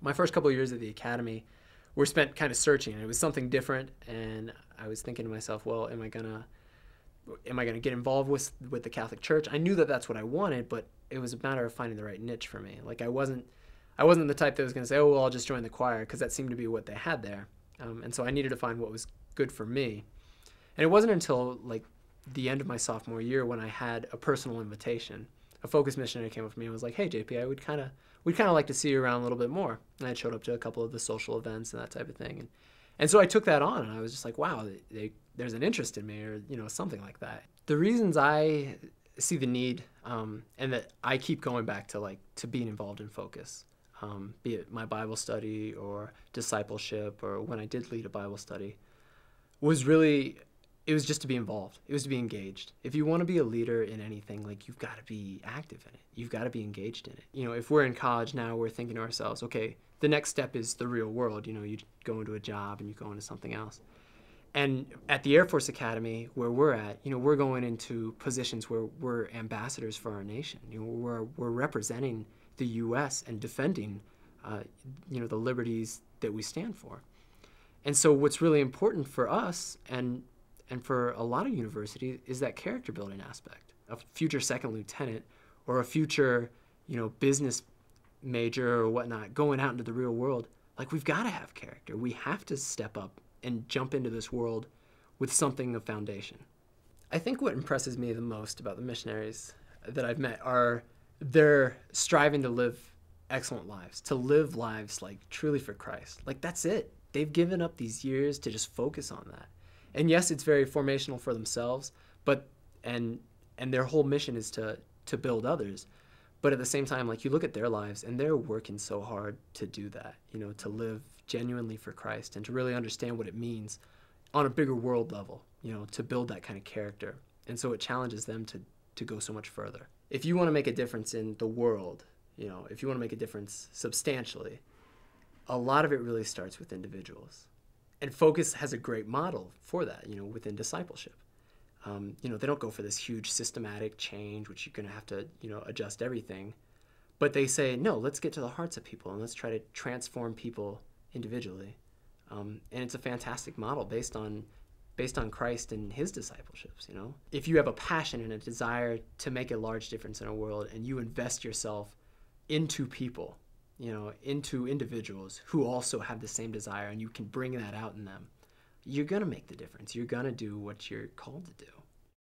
My first couple of years at the academy were spent kind of searching. It was something different, and I was thinking to myself, well, am I gonna get involved with the Catholic Church? I knew that that's what I wanted, but it was a matter of finding the right niche for me. Like I wasn't the type that was gonna say, oh well, I'll just join the choir, because that seemed to be what they had there, and so I needed to find what was good for me. And it wasn't until like the end of my sophomore year when I had a personal invitation. A Focus missionary came up to me and was like, "Hey JP, we'd kind of like to see you around a little bit more." And I showed up to a couple of the social events and that type of thing, and so I took that on, and I was just like, wow, there's an interest in me, or something like that. The reasons I see the need, and that I keep going back to being involved in Focus, be it my Bible study or discipleship, or when I did lead a Bible study, was really, it was just to be involved. It was to be engaged. If you want to be a leader in anything, like, you've got to be active in it. You've got to be engaged in it. If we're in college now, we're thinking to ourselves, okay, the next step is the real world. You go into a job and you go into something else. And at the Air Force Academy, where we're at, we're going into positions where we're ambassadors for our nation. We're representing the U.S. and defending, the liberties that we stand for. And so what's really important for us and for a lot of universities is that character building aspect. A future second lieutenant or a future, business major or whatnot, going out into the real world, like, we've got to have character. We have to step up and jump into this world with something of foundation. I think what impresses me the most about the missionaries that I've met are they're striving to live excellent lives, to live lives like truly for Christ. Like, that's it. They've given up these years to just focus on that. And yes, it's very formational for themselves, but and their whole mission is to build others. But at the same time, like, you look at their lives and they're working so hard to do that, to live genuinely for Christ and to really understand what it means on a bigger world level, to build that kind of character. And so it challenges them to go so much further. If you want to make a difference in the world, if you want to make a difference substantially, a lot of it really starts with individuals. And Focus has a great model for that, within discipleship. They don't go for this huge systematic change, which you're going to have to, adjust everything. But they say, no, let's get to the hearts of people and let's try to transform people individually. And it's a fantastic model based on Christ and his discipleships. If you have a passion and a desire to make a large difference in a world, and you invest yourself into people, into individuals who also have the same desire, and you can bring that out in them, you're going to make the difference. You're going to do what you're called to do.